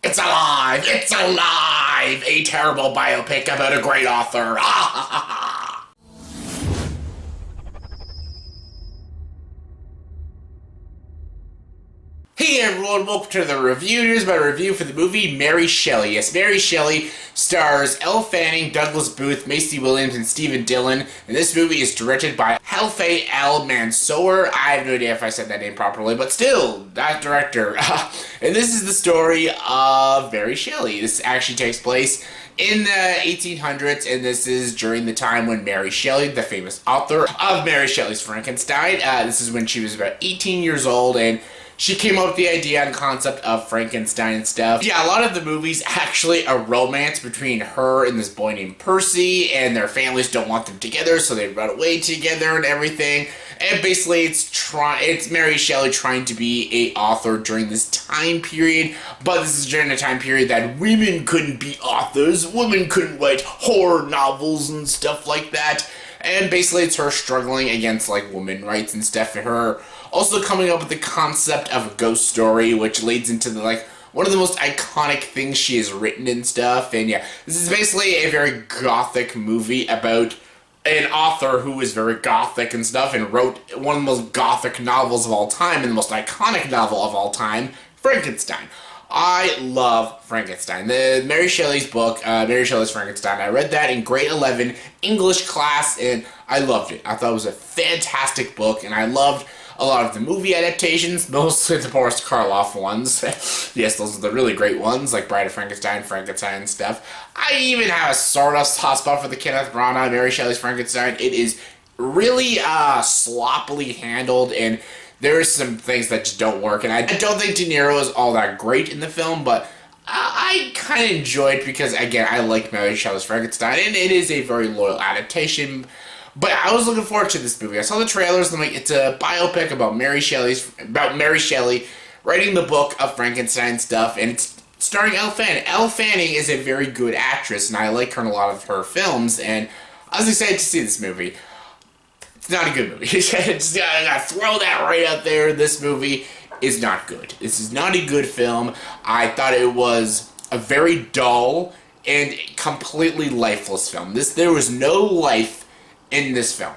It's alive! It's alive! A terrible biopic about a great author. Hey everyone, welcome to the review. Here's my review for the movie Mary Shelley. Yes, Mary Shelley stars Elle Fanning, Douglas Booth, Maisie Williams, and Stephen Dillane. And this movie is directed by Halfaa Al Mansour. I have no idea if I said that name properly, but still, that director. And this is the story of Mary Shelley. This actually takes place in the 1800s, and this is during the time when Mary Shelley, the famous author of Mary Shelley's Frankenstein, this is when she was about 18 years old, and she came up with the idea and concept of Frankenstein and stuff. Yeah, a lot of the movie's actually a romance between her and this boy named Percy, and their families don't want them together, so they run away together and everything. And basically, it's Mary Shelley trying to be a author during this time period, but this is during a time period that women couldn't be authors, women couldn't write horror novels and stuff like that. And basically, it's her struggling against, like, women rights and stuff, and her also coming up with the concept of a ghost story, which leads into the, like, one of the most iconic things she has written and stuff. And yeah, this is basically a very gothic movie about an author who is very gothic and stuff and wrote one of the most gothic novels of all time and the most iconic novel of all time, Frankenstein. I love Frankenstein. The Mary Shelley's book, Mary Shelley's Frankenstein, I read that in grade 11 English class, and I loved it. I thought it was a fantastic book, and I loved a lot of the movie adaptations, mostly the Boris Karloff ones. Yes, those are the really great ones, like Bride of Frankenstein, Frankenstein, and stuff. I even have a sort of hot spot for the Kenneth Branagh, Mary Shelley's Frankenstein. It is really sloppily handled, and there are some things that just don't work, and I don't think De Niro is all that great in the film, but I kind of enjoy it because, again, I like Mary Shelley's Frankenstein, and it is a very loyal adaptation. But I was looking forward to this movie. I saw the trailers, and it's a biopic about Mary Shelley writing the book of Frankenstein stuff, and it's starring Elle Fanning. Elle Fanning is a very good actress, and I like her in a lot of her films, and I was excited to see this movie. It's not a good movie. I gotta throw that right out there. This movie is not good. This is not a good film. I thought it was a very dull and completely lifeless film. There was no life in this film.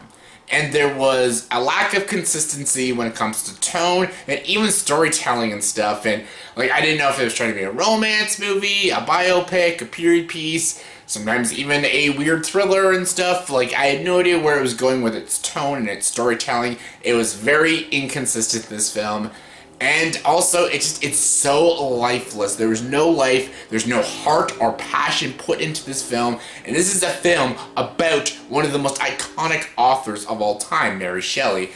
And there was a lack of consistency when it comes to tone and even storytelling and stuff. And I didn't know if it was trying to be a romance movie, a biopic, a period piece, sometimes even a weird thriller and stuff. I had no idea where it was going with its tone and its storytelling. It was very inconsistent, this film. And also, it's so lifeless. There is no life, there's no heart or passion put into this film. And this is a film about one of the most iconic authors of all time, Mary Shelley.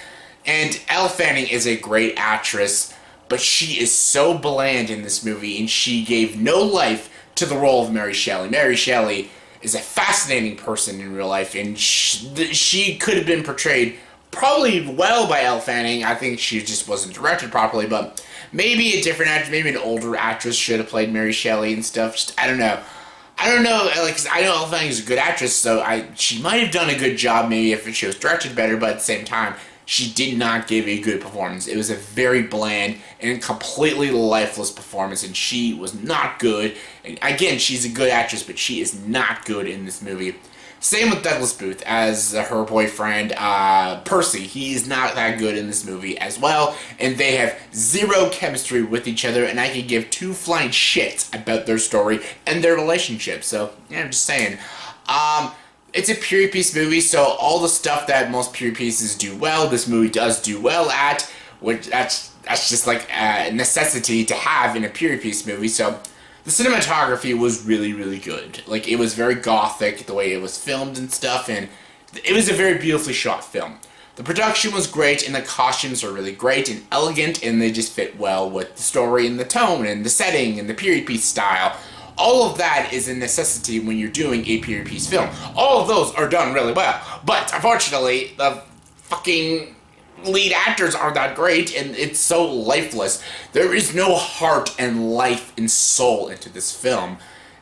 And Elle Fanning is a great actress, but she is so bland in this movie, and she gave no life to the role of Mary Shelley. Mary Shelley is a fascinating person in real life, and she could have been portrayed probably well by Elle Fanning. I think she just wasn't directed properly, but maybe a different actress, maybe an older actress should have played Mary Shelley and stuff. I don't know. Cause I know Elle Fanning is a good actress, so she might have done a good job maybe if she was directed better, but at the same time, she did not give a good performance. It was a very bland and completely lifeless performance, and she was not good. And again, she's a good actress, but she is not good in this movie. Same with Douglas Booth as her boyfriend, Percy. He's not that good in this movie as well, and they have zero chemistry with each other, and I could give two flying shits about their story and their relationship. So, yeah, I'm just saying. It's a period piece movie, so all the stuff that most period pieces do well, this movie does do well at, which that's just like a necessity to have in a period piece movie. So the cinematography was really, really good. It was very gothic, the way it was filmed and stuff, and it was a very beautifully shot film. The production was great, and the costumes are really great and elegant, and they just fit well with the story and the tone and the setting and the period piece style. All of that is a necessity when you're doing a period piece film. All of those are done really well, but unfortunately, the fucking lead actors aren't that great, and it's so lifeless. There is no heart and life and soul into this film,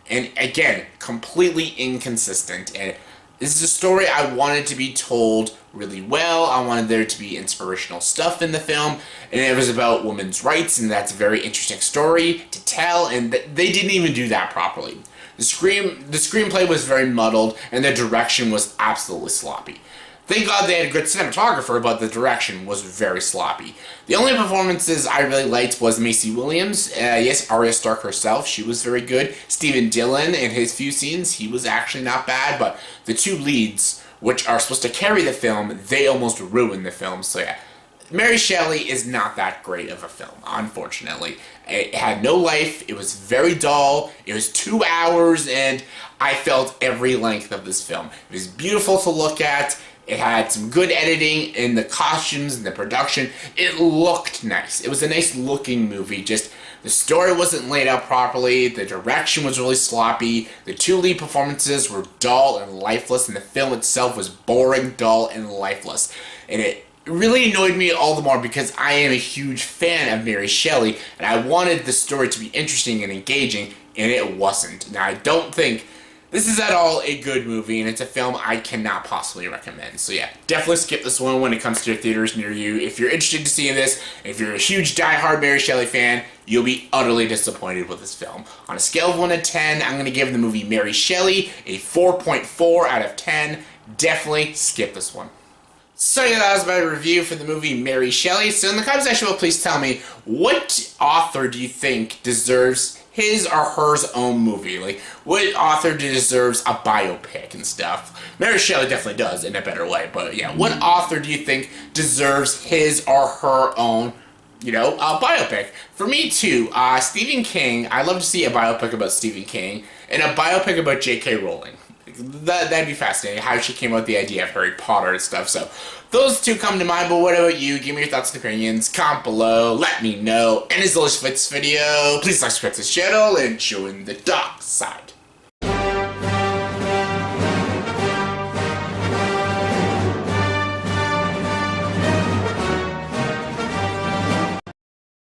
and again, completely inconsistent. And This is a story I wanted to be told really well. I wanted there to be inspirational stuff in the film, and it was about women's rights, and that's a very interesting story to tell, and they didn't even do that properly. The screenplay was very muddled, and the direction was absolutely sloppy. Thank God they had a good cinematographer, but the direction was very sloppy. The only performances I really liked was Maisie Williams. Yes, Arya Stark herself, she was very good. Stephen Dillane, in his few scenes, he was actually not bad, but the two leads, which are supposed to carry the film, they almost ruined the film, so yeah. Mary Shelley is not that great of a film, unfortunately. It had no life, it was very dull, it was 2 hours, and I felt every length of this film. It was beautiful to look at, it had some good editing in the costumes and the production. It looked nice. It was a nice looking movie, just the story wasn't laid out properly, the direction was really sloppy, the two lead performances were dull and lifeless, and the film itself was boring, dull, and lifeless. And it really annoyed me all the more because I am a huge fan of Mary Shelley, and I wanted the story to be interesting and engaging, and it wasn't. Now, I don't think this is at all a good movie, and it's a film I cannot possibly recommend. So yeah, definitely skip this one when it comes to your theaters near you. If you're interested in seeing this, if you're a huge die-hard Mary Shelley fan, you'll be utterly disappointed with this film. On a scale of 1 to 10, I'm going to give the movie Mary Shelley a 4.4 out of 10. Definitely skip this one. So yeah, that was my review for the movie Mary Shelley. So in the comment section below, please tell me, what author do you think deserves his or her own movie? Like, what author deserves a biopic and stuff? Mary Shelley definitely does in a better way, but yeah, what author do you think deserves his or her own, a biopic? For me too, Stephen King, I'd love to see a biopic about Stephen King, and a biopic about J.K. Rowling. That'd be fascinating, how she came up with the idea of Harry Potter and stuff. So those two come to mind, but what about you? Give me your thoughts and opinions, comment below, let me know. And as always for this video, please subscribe to this channel and join the dark side.